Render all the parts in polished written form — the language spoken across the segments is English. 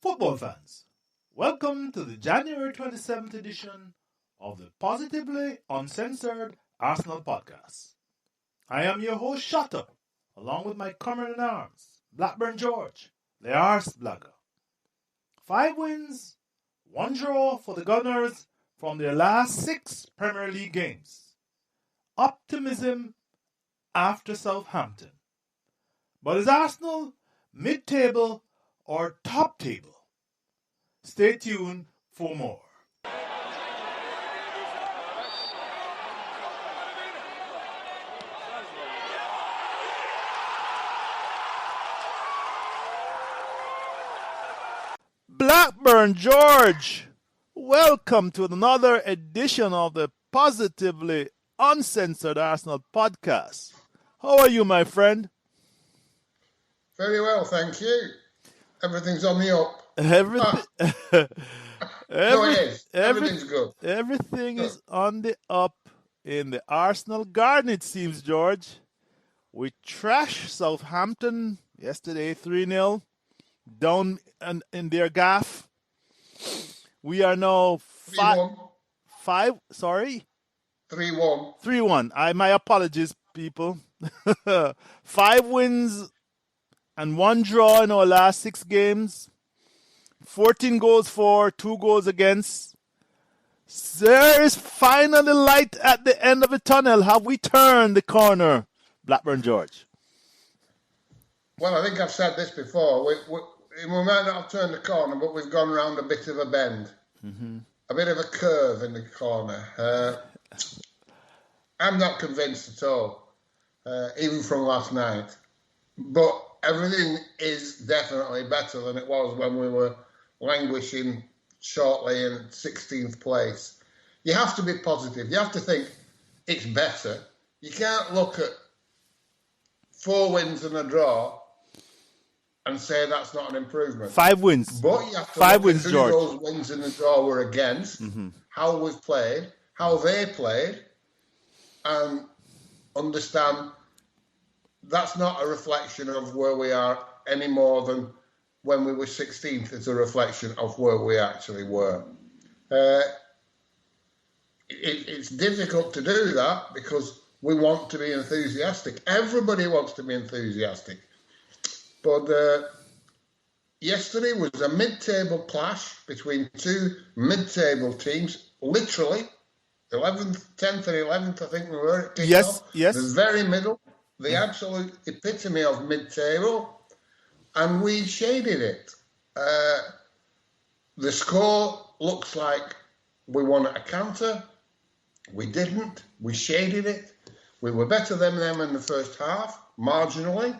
Football fans, welcome to the January 27th edition of the Positively Uncensored Arsenal podcast. I am your host, Shotta, along with my comrade in arms, Blackburn George, the Ars Blagger. 5 wins, 1 draw for the Gunners from their last 6 Premier League games. Optimism after Southampton. But is Arsenal mid-table or top table? Stay tuned for more. Blackburn George, welcome to another edition of the Positively Uncensored Arsenal podcast. How are you, my friend? Very well, thank you. Everything's on the up. Everything Everything's good. Everything is on the up in the Arsenal garden, it seems, George. We trashed Southampton yesterday 3-0 down in their gaff. We are now 3-1. 3-1. My apologies, people. 5 wins and 1 draw in our last 6 games. 14 goals for, 2 goals against. There is finally light at the end of the tunnel. Have we turned the corner, Blackburn George? Well, I think I've said this before. We might not have turned the corner, but we've gone round a bit of a bend. Mm-hmm. A bit of a curve in the corner. I'm not convinced at all, even from last night. But everything is definitely better than it was when we were languishing shortly in 16th place. You have to be positive. You have to think it's better. You can't look at 4 wins and a draw and say that's not an improvement. 5 wins. But you have to 5 look wins, at who George. those wins and the draw were against, how we've played, how they played, and understand that's not a reflection of where we are any more than when we were 16th. It's a reflection of where we actually were. It's difficult to do that because we want to be enthusiastic. Everybody wants to be enthusiastic. But yesterday was a mid-table clash between 2 mid-table teams, literally 11th, 10th and 11th, I think we were at kickoff. Yes. The very middle. The absolute epitome of mid-table, and we shaded it. The score looks like we won at a counter. We didn't. We shaded it. We were better than them in the first half, marginally,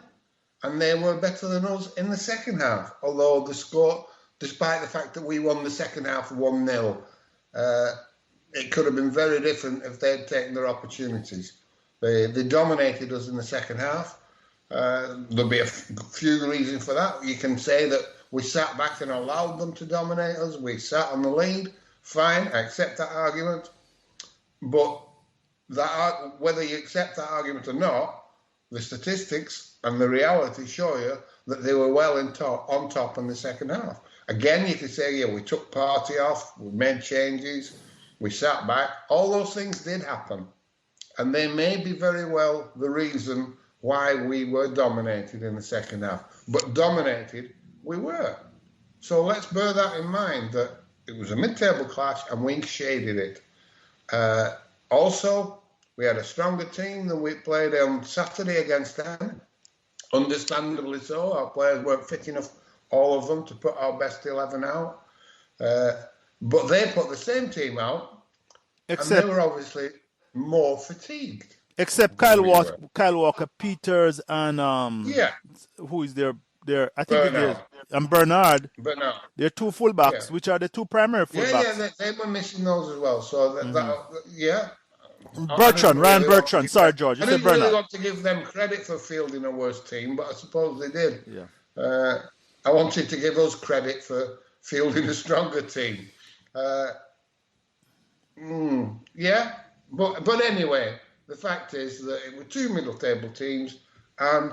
and they were better than us in the second half. Although the score, despite the fact that we won the second half 1-0, it could have been very different if they'd taken their opportunities. They dominated us in the second half. There'll be a few reasons for that. You can say that we sat back and allowed them to dominate us. We sat on the lead. Fine, I accept that argument. But whether you accept that argument or not, the statistics and the reality show you that they were well on top in the second half. Again, you could say, yeah, we took Partey off, we made changes, we sat back. All those things did happen. And they may be very well the reason why we were dominated in the second half. But dominated, we were. So let's bear that in mind, that it was a mid-table clash and we shaded it. Also, we had a stronger team than we played on Saturday against them. Understandably so. Our players weren't fit enough, all of them, to put our best 11 out. But they put the same team out, and they were obviously more fatigued. Except Kyle Walker, Peters, and who is there? I think it is. And Bernard. They're 2 fullbacks, which are the 2 primary fullbacks. Yeah, they were missing those as well. So Ryan Bertrand. Sorry, George. You said Bernard. I didn't really want to give them credit for fielding a worse team, but I suppose they did. Yeah. I wanted to give us credit for fielding a stronger team. But anyway, the fact is that it were 2 middle table teams, and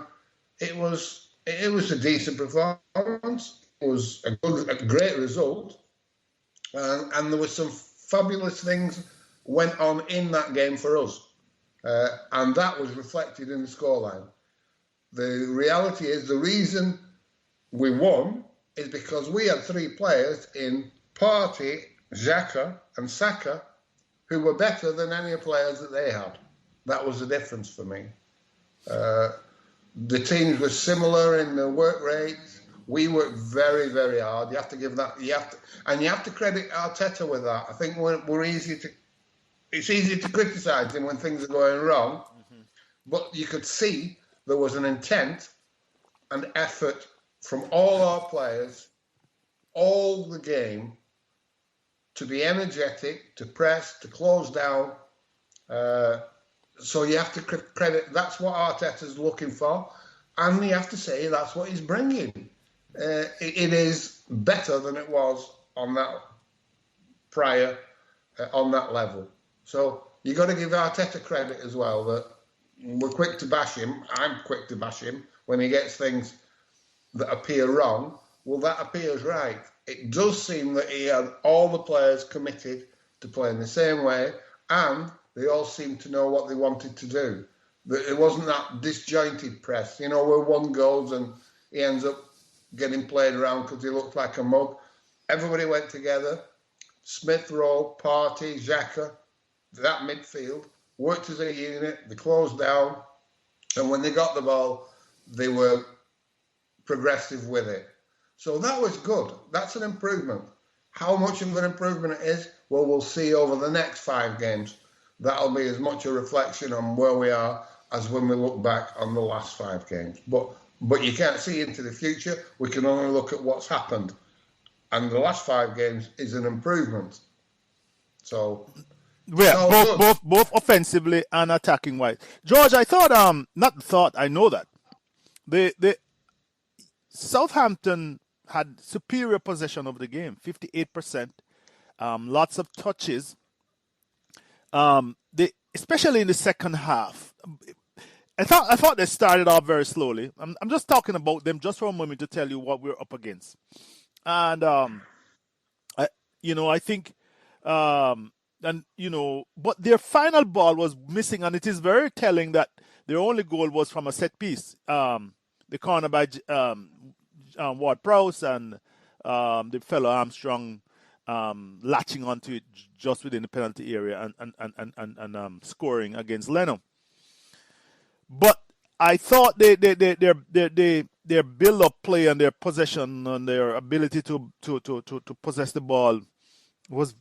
it was a decent performance. was a great result, and there were some fabulous things went on in that game for us, and that was reflected in the scoreline. The reality is the reason we won is because we had three players in Partey, Xhaka and Saka who were better than any players that they had. That was the difference for me. The teams were similar in the work rates. We worked very, very hard. You have to give that. You have to credit Arteta with that. I think it's easy to criticise him when things are going wrong, but you could see there was an intent and effort from all our players, all the game, to be energetic, to press, to close down. So you have to credit, that's what Arteta's looking for, and you have to say that's what he's bringing. It is better than it was on that prior, on that level. So you've got to give Arteta credit as well, that we're quick to bash him. I'm quick to bash him when he gets things that appear wrong. Well, that appears right. It does seem that he had all the players committed to playing the same way, and they all seemed to know what they wanted to do. It wasn't that disjointed press. You know, we're 1 goals and he ends up getting played around because he looked like a mug. Everybody went together. Smith Rowe, Partey, Xhaka, that midfield, worked as a unit. They closed down. And when they got the ball, they were progressive with it. So that was good. That's an improvement. How much of an improvement it is, well, we'll see over the next 5 games. That'll be as much a reflection on where we are as when we look back on the last 5 games. But you can't see into the future. We can only look at what's happened. And the last 5 games is an improvement. So, yeah, both offensively and attacking wise. George, I know that the Southampton had superior possession of the game, 58%, lots of touches. Especially in the second half, I thought they started off very slowly. I'm just talking about them just for a moment to tell you what we're up against, and I think, but their final ball was missing, and it is very telling that their only goal was from a set piece. The corner by Ward-Prowse and the fellow Armstrong latching onto it just within the penalty area and scoring against Leno. But I thought their build-up play and their possession and their ability to possess the ball was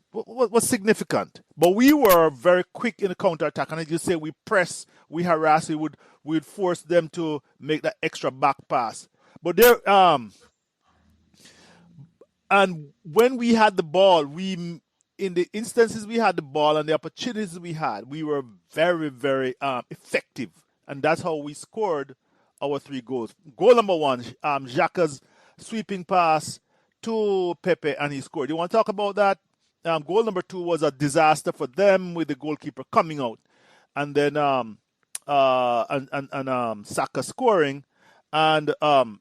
significant. But we were very quick in the counter-attack, and as you say, we press, we harass, we would force them to make that extra back pass. But and when we had the ball, in the instances we had the ball and the opportunities we had, we were very, very effective. And that's how we scored our 3 goals. Goal number 1, Xhaka's sweeping pass to Pepe, and he scored. You want to talk about that? Goal number 2 was a disaster for them with the goalkeeper coming out. And then Saka scoring. And goal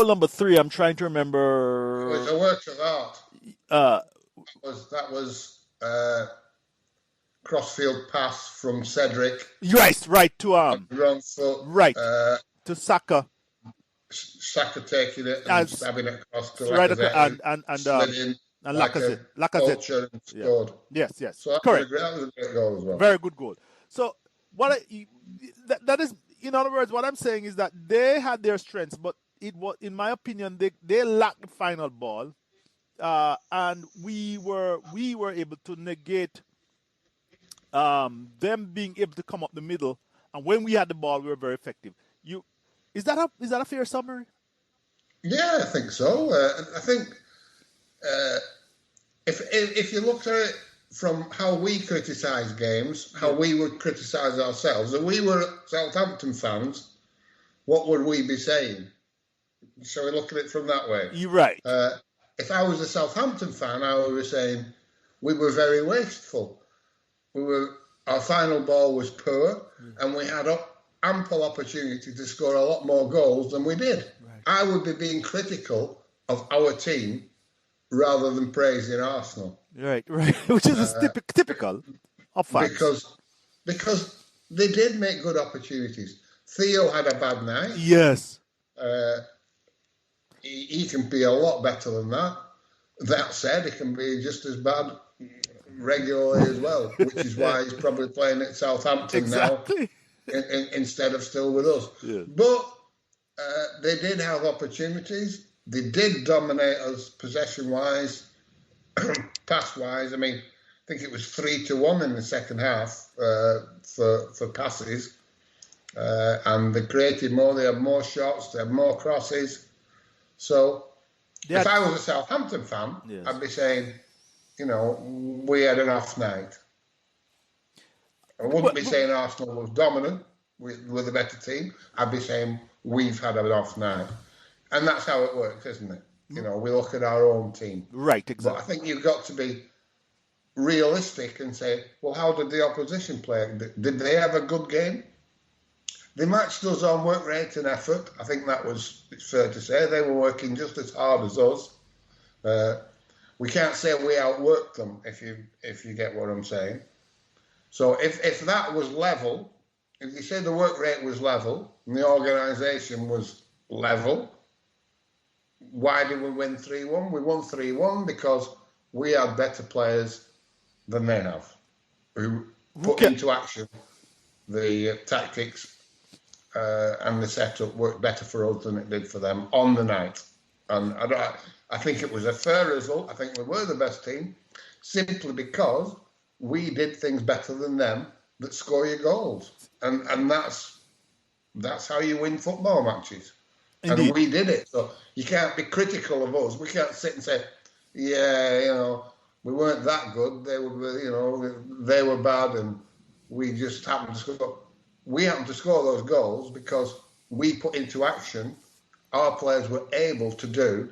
number 3, I'm trying to remember. It was a work of art. That was crossfield pass from Cedric. Right to wrong foot. Right to Saka. Saka taking it and stabbing it across to Lacazette. And Lacazette. And scored. Yeah. Yes. So correct. That was a great goal as well. Very good goal. So that is, in other words, what I'm saying is that they had their strengths, but it was, in my opinion, they lacked the final ball, and we were able to negate them being able to come up the middle. And when we had the ball, we were very effective. Is that a fair summary? Yeah, I think so. I think if you look at it from how we criticise games, how we would criticise ourselves, if we were Southampton fans, what would we be saying? Shall we look at it from that way? You're right. If I was a Southampton fan, I would be saying we were very wasteful. Our final ball was poor, and we had ample opportunity to score a lot more goals than we did. Right. I would be being critical of our team rather than praising Arsenal. Right. Which is typical of fans. Because they did make good opportunities. Theo had a bad night. Yes. He can be a lot better than that. That said, he can be just as bad regularly as well, which is why he's probably playing at Southampton now instead of still with us. Yeah. But they did have opportunities. They did dominate us possession-wise, pass-wise. I mean, I think it was 3-1 in the second half for passes. And they created more. They had more shots. They had more crosses. So if I was a Southampton fan, yes, I'd be saying, we had an off night. I wouldn't be saying Arsenal was dominant with a better team. I'd be saying we've had an off night. And that's how it works, isn't it? We look at our own team. Right, exactly. But I think you've got to be realistic and say, well, how did the opposition play? Did they have a good game? They matched us on work rate and effort. I think it's fair to say. They were working just as hard as us. We can't say we outworked them, if you get what I'm saying. So if that was level, if you say the work rate was level and the organisation was level, why did we win 3-1? We won 3-1 because we had better players than they have, who put into action the tactics and the setup worked better for us than it did for them on the night. And I think it was a fair result. I think we were the best team simply because we did things better than them that score your goals. And that's how you win football matches. Indeed. And we did it. So you can't be critical of us. We can't sit and say, we weren't that good. They were bad and we just happened to score. We happened to score those goals because we put into action, our players were able to do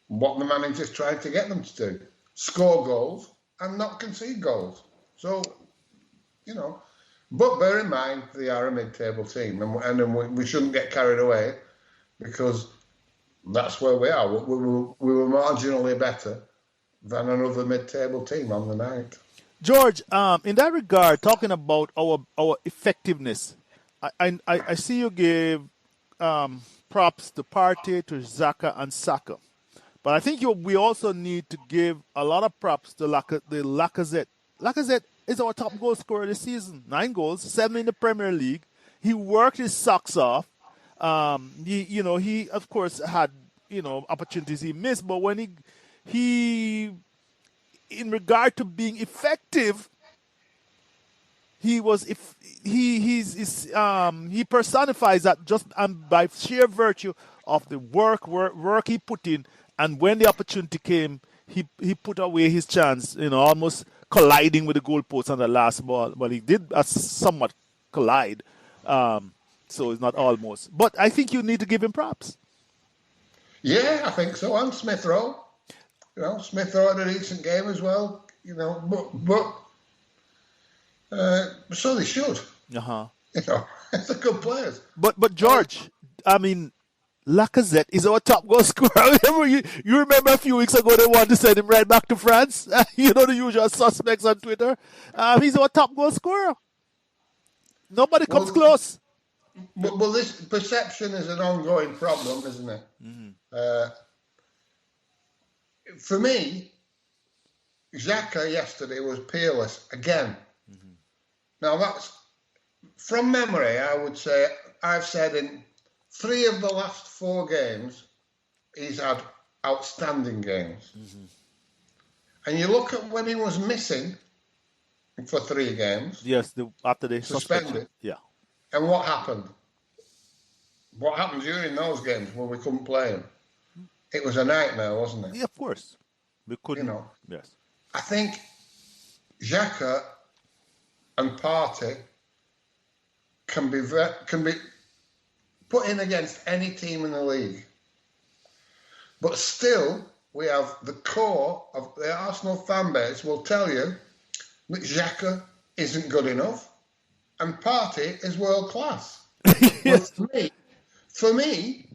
what the manager's trying to get them to do. Score goals and not concede goals. So, but bear in mind, they are a mid-table team and we shouldn't get carried away because that's where we are. We were marginally better than another mid-table team on the night. George, in that regard, talking about our effectiveness, I see you give props to Partey, to Xhaka and Saka. But I think we also need to give a lot of props to Lacazette. Lacazette is our top goal scorer this season. 9 goals, 7 in the Premier League. He worked his socks off. He of course had, opportunities he missed, but when he in regard to being effective, he personifies that just by sheer virtue of the work he put in, and when the opportunity came, he put away his chance, almost colliding with the goalpost on the last ball. Well, he did somewhat collide, so it's not almost. But I think you need to give him props. Yeah, I think so. And Smith Rowe. Smith Rowe had a decent game as well. But so they should. They're good players. But George, I mean, Lacazette is our top goal scorer. You remember a few weeks ago they wanted to send him right back to France. The usual suspects on Twitter. He's our top goal scorer. Nobody comes close. Well, this perception is an ongoing problem, isn't it? Mm-hmm. For me, Xhaka yesterday was peerless again. Mm-hmm. Now that's from memory. I would say I've said in 3 of the last 4 games he's had outstanding games. Mm-hmm. And you look at when he was missing for 3 games. Yes, after they suspended. Yeah. And what happened? What happened during those games when we couldn't play him? It was a nightmare, wasn't it? Yeah, of course. We couldn't. Yes. I think Xhaka and Partey can be put in against any team in the league. But still, we have the core of the Arsenal fan base will tell you that Xhaka isn't good enough. and Partey is world class. Well, for me,